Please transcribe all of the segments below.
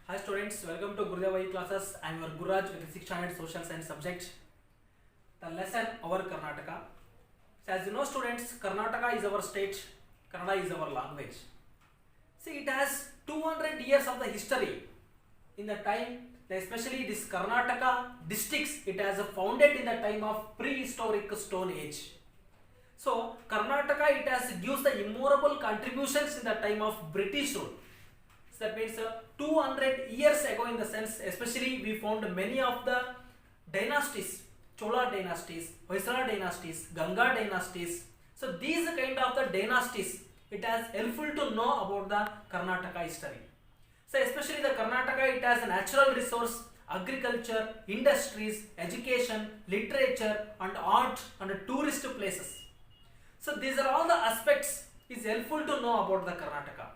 Hi students, welcome to Gurudeva classes. I am your Guraj with the 6th standard social science subject. The lesson our Karnataka. So as you know students, Karnataka is our state, Kannada is our language. See, it has 200 years of the history. In the time, especially this Karnataka districts, it has founded in the time of prehistoric Stone Age. So Karnataka, it has gives the immovable contributions in the time of British rule. So that means 200 years ago, in the sense, especially we found many of the dynasties, Chola dynasties, Hoysala dynasties, Ganga dynasties. So these kind of the dynasties, it has helpful to know about the Karnataka history. So especially the Karnataka, it has a natural resource, agriculture, industries, education, literature and art and tourist places. So these are all the aspects is helpful to know about the Karnataka.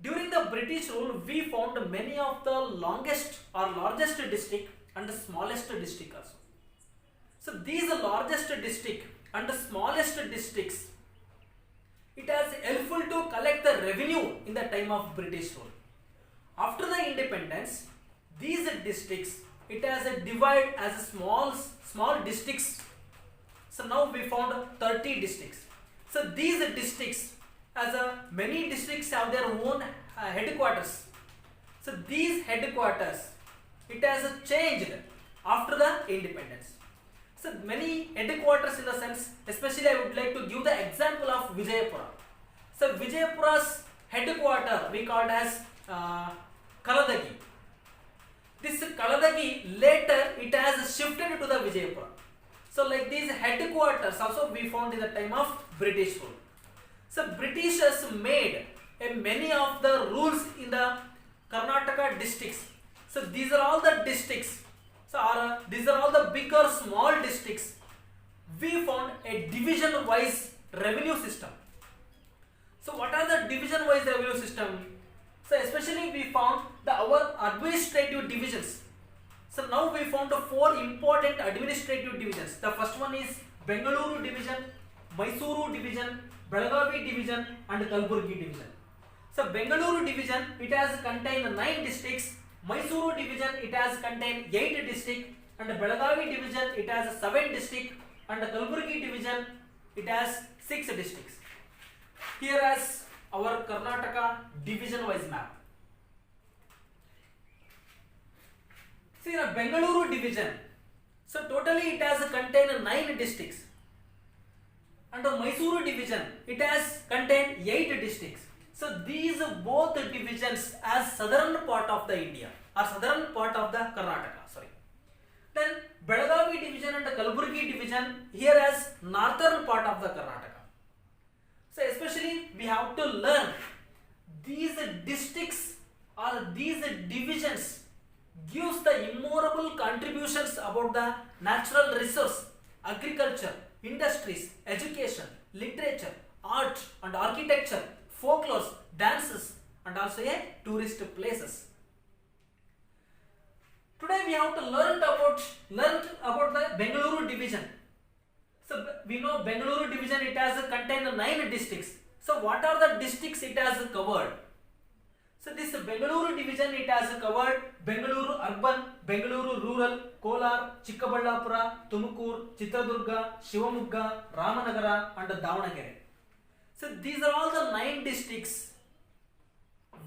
During the British rule, we found many of the longest or largest district and the smallest district also. So these largest district and the smallest districts, it has helpful to collect the revenue in the time of British rule. After the independence, these districts, it has a divide as a small districts. So now we found 30 districts. So these districts, as many districts have their own headquarters. So these headquarters, it has changed after the independence. So many headquarters in the sense, especially I would like to give the example of Vijayapura. So Vijayapura's headquarter we called as Kaladagi. This Kaladagi later it has shifted to the Vijayapura. So like these headquarters also we found in the time of British rule. So Britishers made many of the rules in the Karnataka districts. So these are all the districts. So these are all the big or small districts. We found a division-wise revenue system. So what are the division-wise revenue system? So especially we found our administrative divisions. So now we found 4 important administrative divisions. The first one is Bengaluru division, Mysuru division, Belagavi division and Kalburgi division. So Bengaluru division, it has contained 9 districts, Mysuru division, it has contained 8 districts and Belagavi division, it has 7 districts and Kalburgi division, it has 6 districts. Here is our Karnataka division wise map. See the Bengaluru division, so totally it has contained 9 districts. And the Mysuru division, it has contained 8 districts. So these both divisions as southern part of the India or southern part of the Karnataka. Sorry. Then Belagavi division and the Kalburgi division here as northern part of the Karnataka. So especially we have to learn these districts or these divisions gives the immovable contributions about the natural resource, agriculture, industries, education, literature, art and architecture, folklore, dances and also tourist places. Today we have to learn about the Bengaluru division. So we know Bengaluru division, it has contained 9 districts. So what are the districts it has covered? So this Bengaluru division, it has covered Bengaluru urban, Bengaluru rural, Kolar, Chikkaballapura, Tumkur, Chitradurga, Shivamogga, Ramanagara and Davanagere. So these are all the 9 districts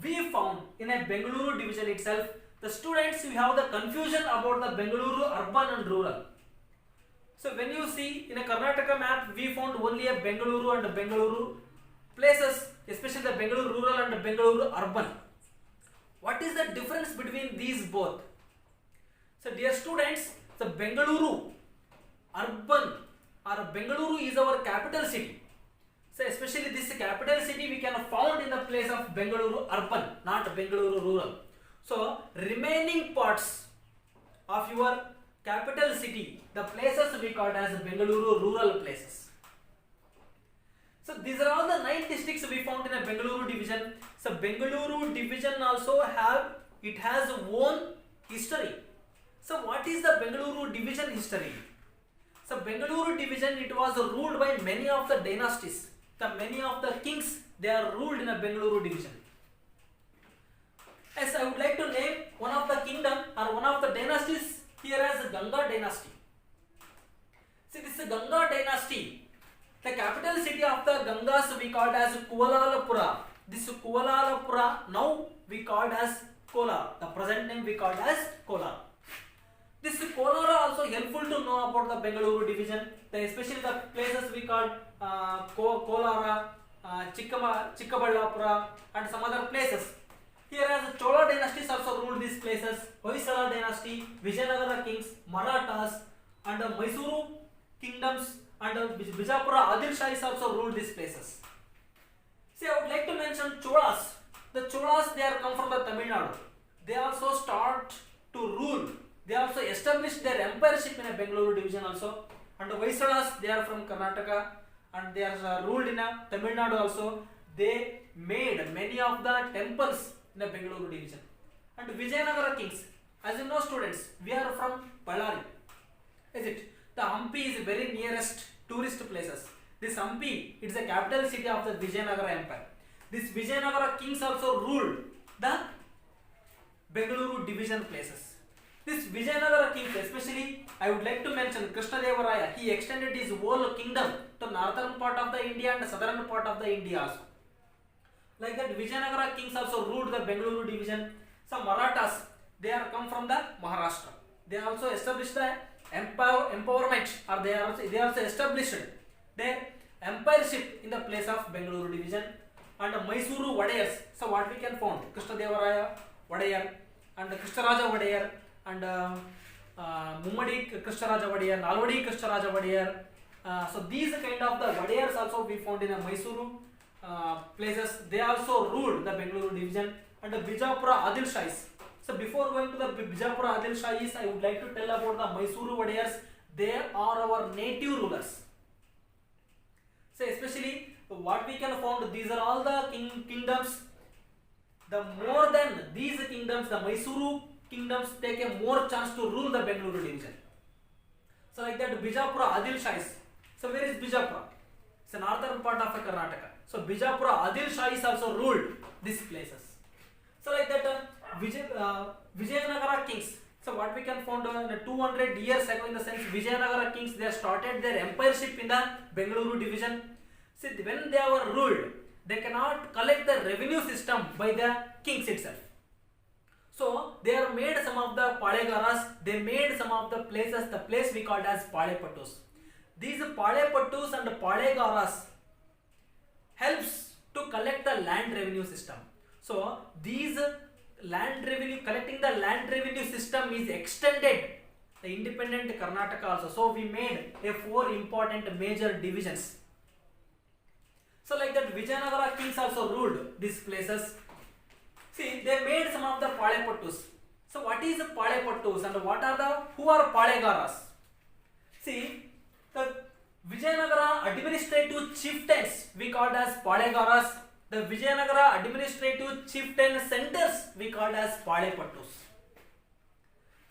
we found in a Bengaluru division itself. The students, we have the confusion about the Bengaluru urban and rural. So when you see in a Karnataka map, we found only a Bengaluru and Bengaluru places, especially the Bengaluru rural and Bengaluru urban. What is the difference between these both? So dear students, the Bengaluru urban or Bengaluru is our capital city. So especially this capital city we can found in the place of Bengaluru urban, not Bengaluru rural. So remaining parts of your capital city, the places we called as Bengaluru rural places. So these are all the 9 districts we found in a Bengaluru division. So Bengaluru division also has own history. So what is the Bengaluru division history? So Bengaluru division, it was ruled by many of the dynasties. Many of the kings, they are ruled in a Bengaluru division. Yes, I would like to name one of the kingdom or one of the dynasties here as Ganga dynasty. See, this Ganga dynasty, the capital city of the Gangas we called as Kualalapura. This Kualalapura now we called as Kolar. The present name we called as Kolar. This Kolar also helpful to know about the Bengaluru division, especially the places we called Kolara, Chikkaballapura and some other places. Here as Chola dynasties also ruled these places, Hoysala dynasty, Vijayanagara kings, Marathas and Mysuru kingdoms and Bijapura Adil Shahis also ruled these places. See, I would like to mention Cholas. The Cholas, they are come from the Tamil Nadu. They also start to rule. They also established their empireship in a Bengaluru division also. And the Hoysalas, they are from Karnataka and they are ruled in a Tamil Nadu also. They made many of the temples in the Bengaluru division. And Vijayanagara kings, as you know students, we are from Ballari. Is it? The Hampi is very nearest tourist places. This Hampi, it is the capital city of the Vijayanagara empire. This Vijayanagara kings also ruled the Bengaluru division places. This Vijayanagara king, especially I would like to mention Krishnadevaraya. He extended his whole kingdom to northern part of the India and southern part of the India also. Like that, Vijayanagara kings also ruled the Bengaluru division. Some Marathas, they are come from the Maharashtra. They also established the empowerment, or they also established their empireship in the place of Bengaluru division. And Mysuru Vadayars. So what we can found, Krishnadevaraya Vadayar and Krishnaraja Vadayar and Mummadi Krishnaraja Vadayar, Nalvadi Krishnaraja Vadayar. So these kind of the Vadayars also we found in a Mysuru places. They also ruled the Bengaluru division. And the Bijapura Adil Shahis. So before going to the Bijapura Adil Shahis, I would like to tell about the Mysuru Vadayars. They are our native rulers. So especially what we can found, these are all the kingdoms. The more than these kingdoms, the Mysuru kingdoms take a more chance to rule the Bengaluru division. So like that, Bijapura Adil Shahis. So where is Bijapura? It's a northern part of Karnataka. So Bijapura Adil Shahis also ruled these places. So like that, Vijayanagara kings. So what we can found 200 years ago, in the sense Vijayanagara kings, they started their empireship in the Bengaluru division. See, when they were ruled, they cannot collect the revenue system by the kings itself. So they are made some of the Palegaras. They made some of the places, the place we called as Palepattus. These Palepattus and Palegaras helps to collect the land revenue system. So these land revenue, collecting the land revenue system is extended the independent Karnataka also. So we made a 4 important major divisions. So like that, Vijayanagara kings also ruled these places. See, they made some of the Palepattus. So what is the Palepattus and who are Palegaras? See, the Vijayanagara administrative chieftains we called as Palegaras. The Vijayanagara administrative chieftain centers we called as Palepattus.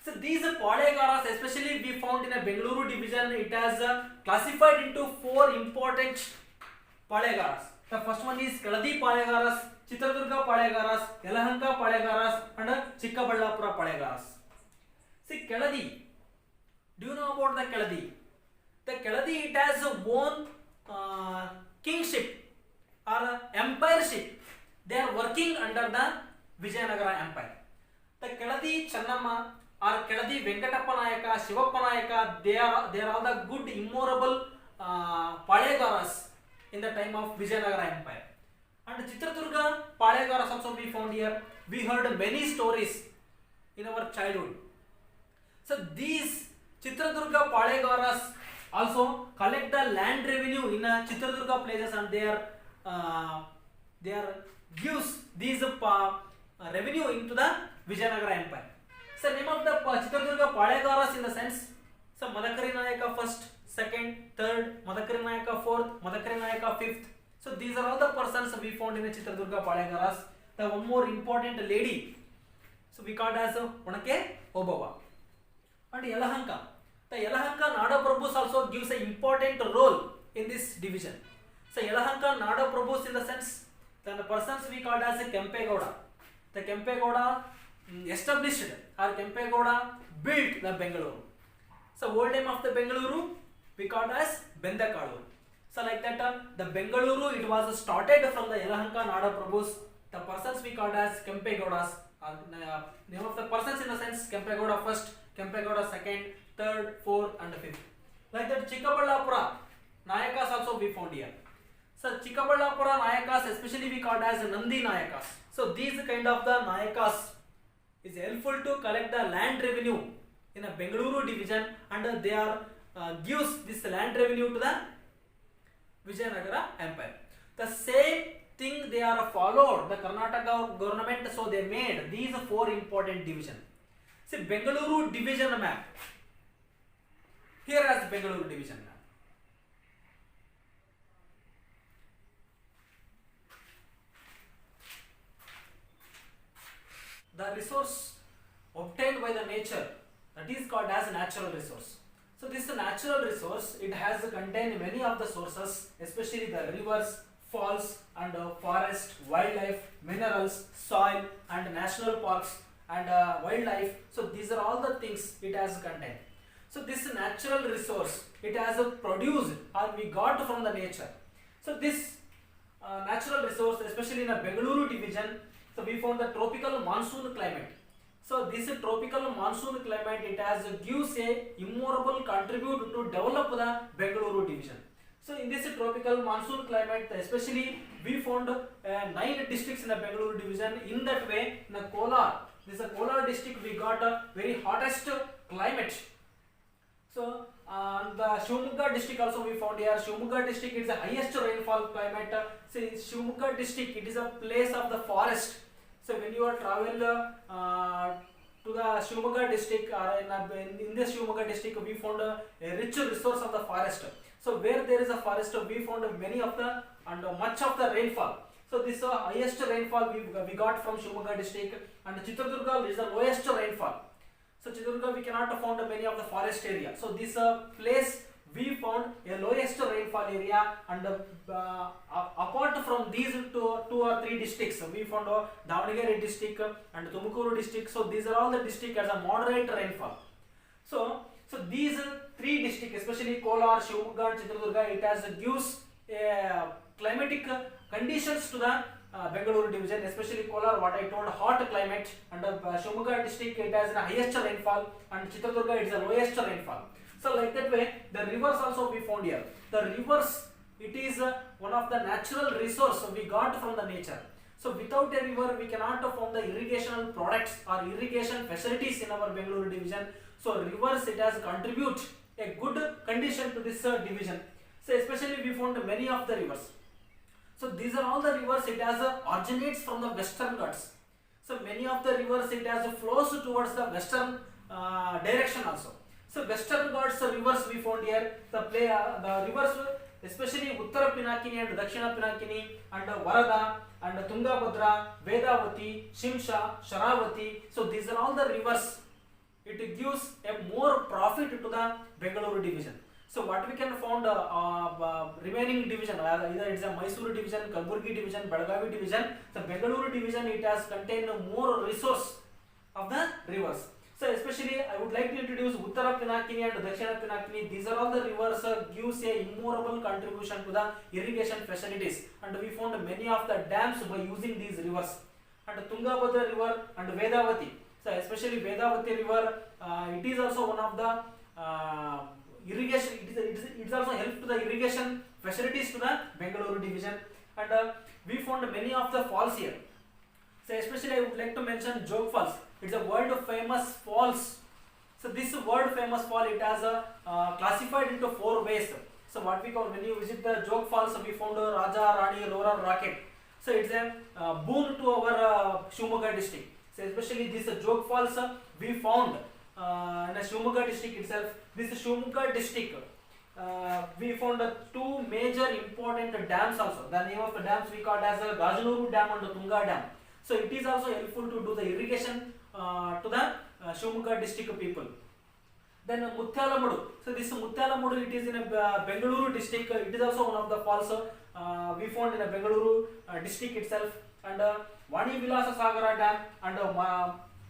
So these Palegaras, especially we found in a Bengaluru division, it has classified into 4 important Palegaras. The first one is Keladi Palegaras, Chitradurga Palegaras, Yelahanka Palegaras and Chikkaballapura Palegaras. See, Keladi. Do you know about the Keladi? The Keladi, it has a own kingship or empireship. They are working under the Vijayanagara empire. The Keladi Channamma or Keladi Venkatappa Nayaka, Shivappa Nayaka, they are all the good immemorable Palegaras in the time of Vijayanagara empire. And Chitradurga Palegaras also we found here. We heard many stories in our childhood. So these Chitradurga Palegaras also collect the land revenue in Chitradurga places, and they are gives these revenue into the Vijayanagara empire. So name of the Chitradurga Palegaras in the sense, so Madakari Nayaka first, second, third, Madakari Nayaka fourth, Madakari Nayaka fifth. So these are all the persons we found in the Chitradurga Palegaras. The one more important lady, so we called as Onake Obava. And Yelahanka. The Yelahanka Nada Prabhus also gives an important role in this division. So Yelahanka Nada Prabhus in the sense, then the persons we called as Kempegowda. The Kempegowda established or Kempegowda built the Bengaluru. So old name of the Bengaluru we called as Bendakalu. So like that the Bengaluru, it was started from the Yelahanka Nada Prabhus. The persons we called as Kempegowdas. Name of the persons in the sense Kempegowda first, Kempegowda second, third, fourth and fifth. Like that Chikkaballapura Nayakas also we found here. So Chikkaballapura Nayakas especially we called as Nandi Nayakas. So these kind of the Nayakas is helpful to collect the land revenue in a Bengaluru division, and they are gives this land revenue to the Vijayanagara Empire. The same thing they are followed the Karnataka government, so they made these four important divisions. See Bengaluru division map. Here as Bengaluru division map. The resource obtained by the nature, that is called as natural resource. So this natural resource, it has contained many of the sources, especially the rivers, falls and forest, wildlife, minerals, soil and national parks and wildlife. So these are all the things it has contained. So this natural resource, it has produced or we got from the nature. So this natural resource, especially in a Bengaluru division, so we found the tropical monsoon climate. So this tropical monsoon climate, it has gives a immovable contribute to develop the Bengaluru division. So in this tropical monsoon climate, especially we found 9 districts in the Bengaluru division. In that way, in the Kolar, this Kolar district, we got a very hottest climate. So the Shivamogga district also we found here. Shivamogga district is the highest rainfall climate. See Shivamogga district, it is a place of the forest. So when you are travel to the Shivamogga district or in this Shivamogga district, we found a rich resource of the forest. So where there is a forest, we found many of the and much of the rainfall. So this highest rainfall we got from Shivamogga district, and Chitradurga is the lowest rainfall. So Chitradurga we cannot found many of the forest area. So this place we found a lowest rainfall area, and apart from these two or three districts, we found Davangere district and Tumukuru district. So these are all the districts as a moderate rainfall. So these three districts, especially Kolar, Shivamogga and Chitradurga, it has gives climatic conditions to the Bengaluru division, especially Kolar, what I told, hot climate, and Shivamogga district, it has the highest rainfall, and Chitradurga, it is the lowest rainfall. So like that way, the rivers also we found here. The rivers, it is one of the natural resource we got from the nature. So without a river, we cannot form the irrigation products or irrigation facilities in our Bengaluru division. So rivers, it has contribute a good condition to this division. So especially we found many of the rivers. So these are all the rivers, it has originates from the Western Ghats. So many of the rivers, it has flows towards the western direction also. So Western Ghats rivers we found here. The rivers, especially Uttara Pinakini and Dakshina Pinakini and Varada and Tungabhadra, Vedavati, Shimsha, Sharavati. So these are all the rivers. It gives a more profit to the Bengaluru division. So what we can found remaining division, either it's a Mysuru division, Kalburgi division, Belagavi division. The Bengaluru division, it has contained more resource of the rivers. So especially I would like to introduce Uttara Pinakini and Dakshina Pinakini. These are all the rivers gives a immovable contribution to the irrigation facilities, and we found many of the dams by using these rivers. And Tungabhadra river and Vedavati. So especially Vedavati river, it is also one of the irrigation. It is also help to the irrigation facilities to the Bengaluru division, and we found many of the falls here. So especially I would like to mention Jog Falls. It's a world famous falls. So this world famous fall, it has classified into 4 ways. So what we call, when you visit the Jog Falls, we found Raja Rani Roarer Rocket. So it's a boon to our Shivamogga district. So especially this Jog Falls we found in the Shivamogga district itself. This Shivamogga district we found 2 major important dams also. The name of the dams we called as Gajanuru Dam and Tunga Dam. So it is also helpful to do the irrigation to the Shivamogga district people. Then Muthyalamadu. So this Muthyalamadu, it is in a Bengaluru district. It is also one of the falls we found in a Bengaluru district itself. And Vani Vilasa Sagara Dam and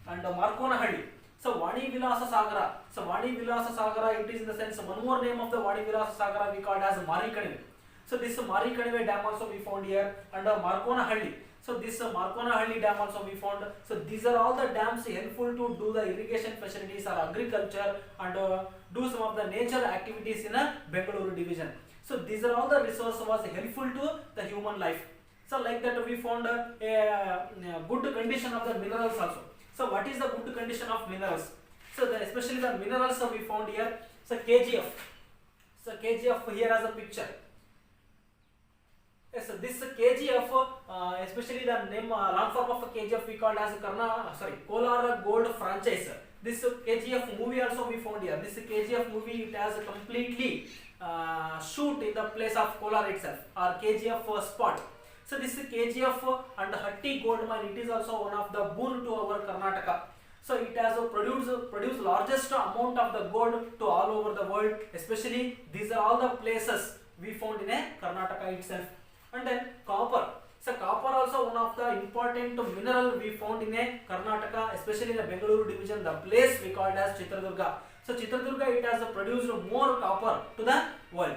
and Markonahalli. So Vani Vilasa Sagara. So Vani Vilasa Sagara, it is in the sense one more name of the Vani Vilasa Sagara we called as Marikanive. So this Marikanive dam also we found here, and Markonahalli. So this Markonahalli dam also we found. So these are all the dams helpful to do the irrigation facilities or agriculture and do some of the nature activities in a Bengaluru division. So these are all the resources was helpful to the human life. So like that we found a good condition of the minerals also. So what is the good condition of minerals? So especially the minerals we found here. So KGF. So KGF here as a picture. Yes, so this KGF, especially the name long form of KGF we called as Kolar Gold franchise. This KGF movie also we found here. This KGF movie, it has completely shoot in the place of Kolar itself or KGF spot. So this KGF and Hatti gold mine, it is also one of the boon to our Karnataka. So it has produced largest amount of the gold to all over the world. Especially these are all the places we found in a Karnataka itself. And then copper. So copper also one of the important mineral we found in a Karnataka, especially in the Bengaluru division, the place we called as Chitradurga. So Chitradurga, it has produced more copper to the world.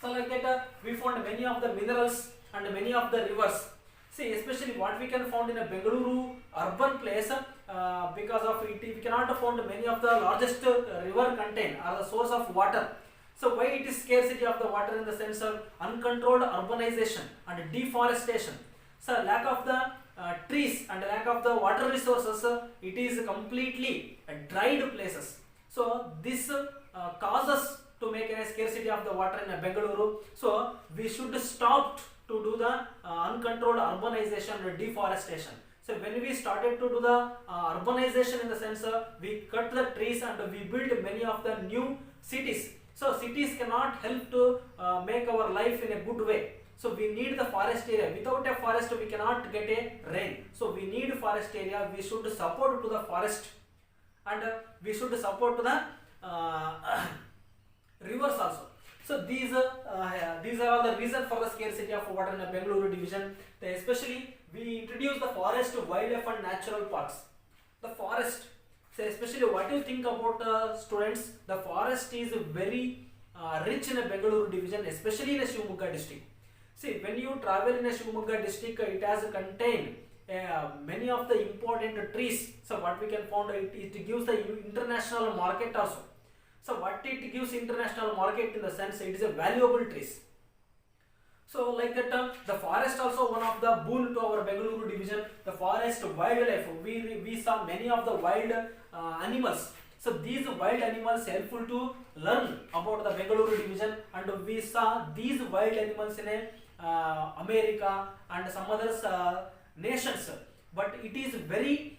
So like that we found many of the minerals and many of the rivers. See, especially what we can found in a Bengaluru urban place, because of it we cannot find many of the largest river contain or the source of water. So why it is scarcity of the water in the sense of uncontrolled urbanization and deforestation. So lack of the trees and lack of the water resources, it is completely dried places. So this causes to make a scarcity of the water in Bengaluru. So we should stop to do the uncontrolled urbanization and deforestation. So when we started to do the urbanization in the sense we cut the trees and we built many of the new cities. So cities cannot help to make our life in a good way. So we need the forest area. Without a forest we cannot get a rain. So we need forest area. We should support to the forest, and we should support to the rivers also. So these are all the reason for the scarcity of water in the Bengaluru division. Especially we introduce the forest, wildlife and natural parks. The forest. So especially what you think about students, the forest is very rich in a Bengaluru division, especially in a Shivamogga district. See, when you travel in a Shivamogga district, it has contained many of the important trees. So what we can find, it gives the international market also. So what it gives international market in the sense it is a valuable trees. So like that the forest also one of the boon to our Bengaluru division. The forest wildlife, we saw many of the wild animals. So these wild animals helpful to learn about the Bengaluru division, and we saw these wild animals in America and some other nations. But it is very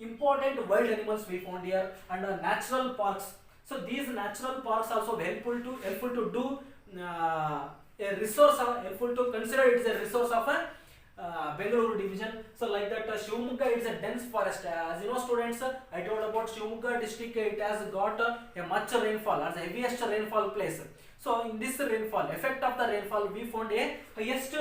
important wild animals we found here, and natural parks. So these natural parks also helpful to do a resource, helpful to consider it is a resource of a Bengaluru division. So like that Shivamogga, it is a dense forest. As you know students, I told about Shivamogga district, it has got a much rainfall, as the heaviest rainfall place. So in this rainfall, effect of the rainfall, we found a highest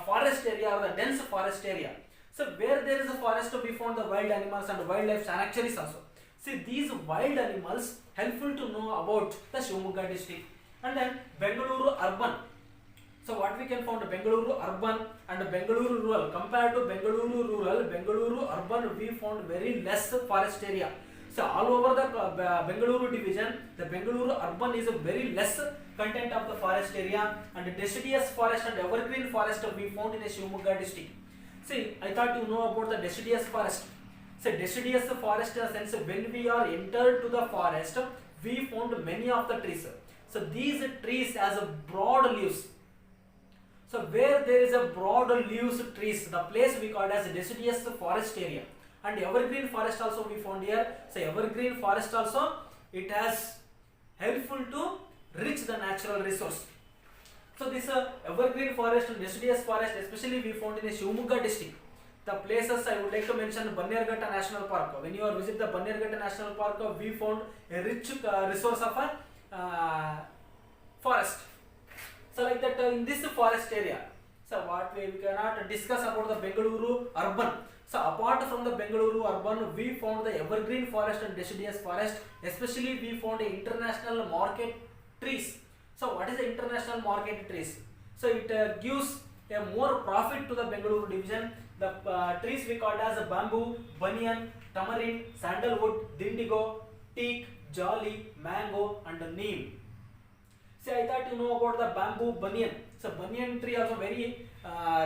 forest area or the dense forest area. So where there is a forest, we found the wild animals and wildlife sanctuaries also. See, these wild animals helpful to know about the Shivamogga district. And then Bengaluru urban. So what we can find, Bengaluru urban and Bengaluru rural. Compared to Bengaluru rural, Bengaluru urban, we found very less forest area. So all over the Bengaluru division, the Bengaluru urban is a very less content of the forest area, and deciduous forest and evergreen forest we found in a Shivamogga district. See, I thought you know about the deciduous forest. So deciduous forest in a sense, when we are entered to the forest, we found many of the trees. So these trees has a broad leaves. So where there is a broad leaves trees, the place we call as deciduous forest area. And evergreen forest also we found here. So evergreen forest also, it has helpful to reach the natural resource. So this evergreen forest and deciduous forest, especially we found in a Shivamogga district. The places I would like to mention, Bannerghatta National Park. When you are visit the Bannerghatta National Park, we found a rich resource of a forest. So like that in this forest area, so So what we cannot discuss about the Bengaluru urban. So apart from the Bengaluru urban, we found the evergreen forest and deciduous forest. Especially we found the international market trees. So what is the international market trees? So it gives a more profit to the Bengaluru division. The trees we called as bamboo, banyan, tamarind, sandalwood, dindigo, teak, jolly, mango and neem. See, I thought you know about the bamboo banyan. So banyan tree also very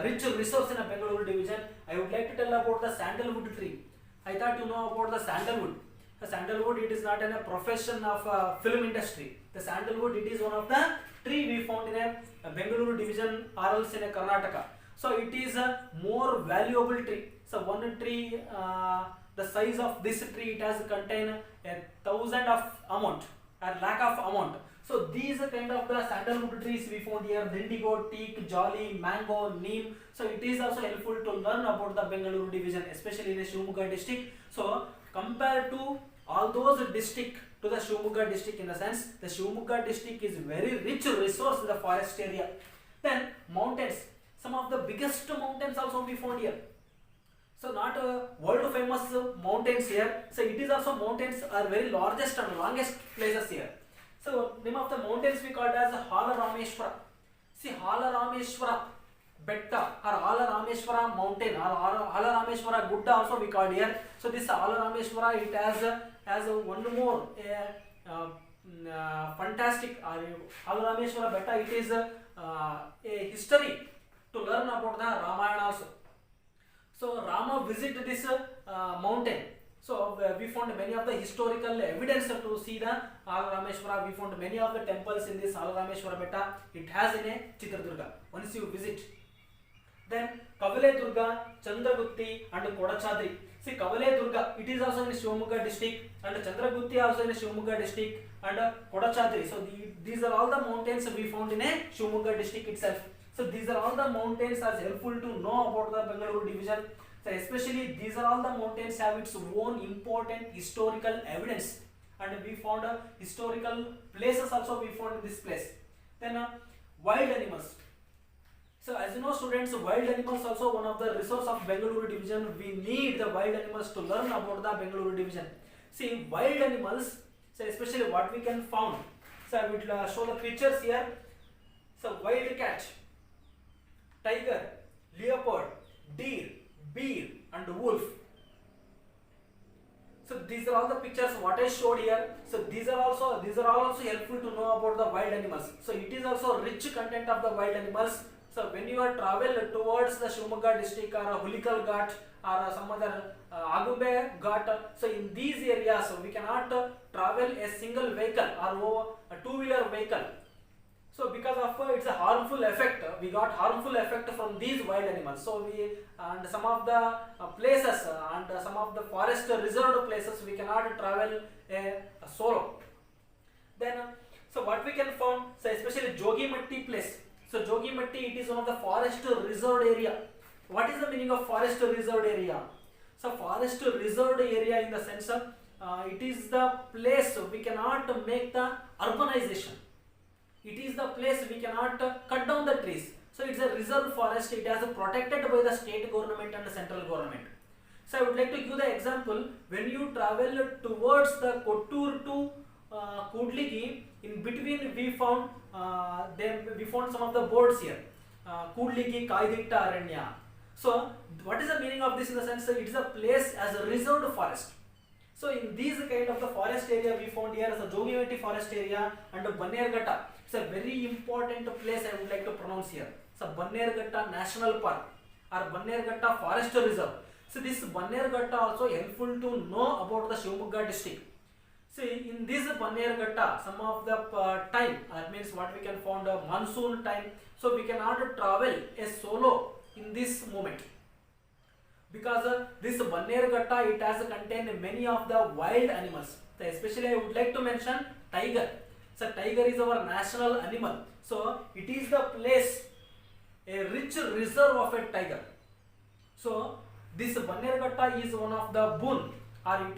rich resource in a Bengaluru division. I would like to tell about the sandalwood tree. I thought you know about the sandalwood. The sandalwood, it is not in a profession of film industry. The sandalwood, it is one of the tree we found in a Bengaluru division or else in a Karnataka. So it is a more valuable tree. So one tree, the size of this tree, it has contain 1,000 of amount or lakh of amount. So these are kind of the sandalwood trees we found here: dindigo, teak, jolly, mango, neem. So it is also helpful to learn about the Bengaluru division, especially in the Shivamogga district. So compared to all those districts to the Shivamogga district, in the sense the Shivamogga district is very rich resource in the forest area. Then mountains, some of the biggest mountains also we found here. So not world famous mountains here. So it is also mountains are very largest and longest places here. So name of the mountains we called as Halarameshwara. See, Halarameshwara Betta or Halarameshwara mountain or Halarameshwara Gudda also we called here. So this Halarameshwara, it has one more fantastic Halarameshwara Betta. It is a history to learn about the Ramayana also. So Rama visited this mountain. So we found many of the historical evidence to see the Halarameshwara. We found many of the temples in this Halarameshwara Betta. It has in a Chitradurga. Once you visit. Then Kavale Durga, Chandragutti and Kodachadri. See, Kavale Durga, it is also in Shivamogga district, and Chandragutti also in Shivamogga district, and Kodachadri. So these are all the mountains we found in a Shivamogga district itself. So these are all the mountains as helpful to know about the Bengaluru division. So especially these are all the mountains have its own important historical evidence, and we found historical places also we found in this place. Then wild animals. So as you know students, wild animals also one of the resource of Bengaluru division. We need the wild animals to learn about the Bengaluru division. See, wild animals, so especially what we can found. So I will show the pictures here. So wild cat, tiger, leopard, deer, bear and wolf. So these are all the pictures what I showed here. So these are all also helpful to know about the wild animals. So it is also rich content of the wild animals. So when you are travel towards the Shivamogga district or Hulikal Ghat or some other Agumbe Ghat, so in these areas we cannot travel a single vehicle or a two-wheeler vehicle. So because of it's a harmful effect, we got harmful effect from these wild animals. So we and some of the places and some of the forest reserved places we cannot travel a solo. Then so what we can found, so especially Jogimatti place. So Jogimatti, it is one of the forest reserved area. What is the meaning of forest reserved area? So forest reserved area in the sense of it is the place we cannot make the urbanization. It is the place we cannot cut down the trees. So it's a reserve forest. It is protected by the state government and the central government. So I would like to give the example. When you travel towards the Kottur to Kudligi, in between we found some of the boards here. Kudligi Kaiditta Aranya. So what is the meaning of this in the sense that it is a place as a reserved forest. So in these kind of the forest area we found here as a Jogimatti forest area and Bannerghatta. It's a very important place I would like to pronounce here. So Bannerghatta National Park or Bannerghatta Forest Reserve. So this Bannerghatta also helpful to know about the Shivamogga district. See, in this Bannerghatta, some of the time, that means what we can find a monsoon time, so we cannot travel a solo in this moment. Because this Bannerghatta, it has contained many of the wild animals. So especially I would like to mention tiger. So tiger is our national animal. So it is the place, a rich reserve of a tiger. So this Bannerghatta is one of the boon, or it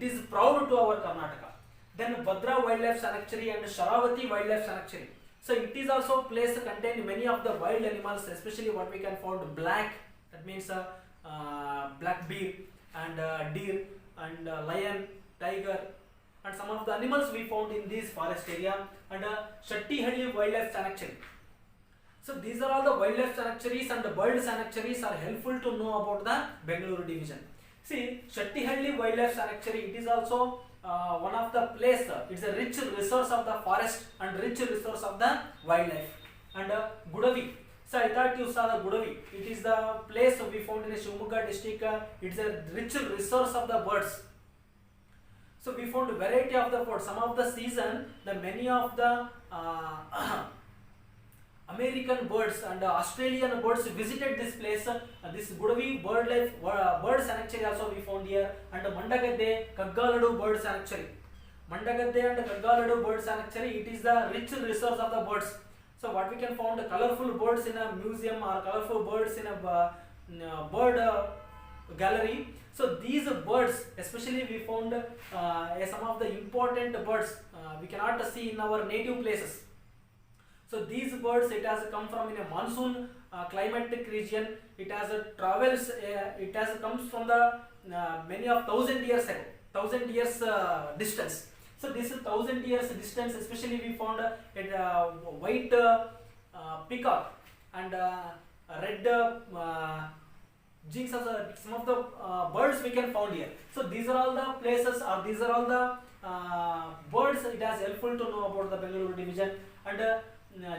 is proud to our Karnataka. Then Bhadra Wildlife Sanctuary and Sharavati Wildlife Sanctuary. So it is also place contain many of the wild animals, especially what we can found black, that means black bear and deer and lion, tiger, and some of the animals we found in this forest area, and Shattihalli Wildlife Sanctuary. So these are all the wildlife sanctuaries and the bird sanctuaries are helpful to know about the Bengaluru division. See, Shattihalli Wildlife Sanctuary, it is also one of the place, it's a rich resource of the forest and rich resource of the wildlife. And Gudavi, so I thought you saw the Gudavi, it is the place we found in the Shivamogga district, it's a rich resource of the birds. So we found a variety of the birds. Some of the season, the many of the American birds and Australian birds visited this place. This Gudavi bird sanctuary also we found here, and Mandagadde Kaggaladu bird sanctuary. Mandagadde and Kaggaladu bird sanctuary, it is the rich resource of the birds. So what we can find colorful birds in a museum or colorful birds in a bird gallery. So these birds, especially we found some of the important birds we cannot see in our native places. So these birds, it has come from in a monsoon climatic region. It has travels. It has comes from the many of 1,000 years ago, 1,000 years distance. So this 1,000 years distance, especially we found a white peacock and red jinx of some of the birds we can found here. So these are all the places, or these are all the birds. It has helpful to know about the Bengaluru division. And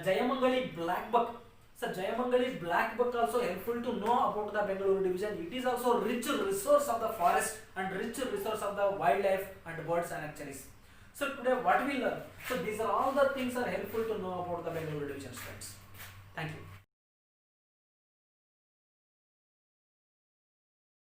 Jayamangali blackbuck. So Jayamangali blackbuck also helpful to know about the Bengaluru division. It is also rich resource of the forest and rich resource of the wildlife and birds and sanctuaries. So today what we learn. So these are all the things are helpful to know about the Bengaluru division students. Thank you.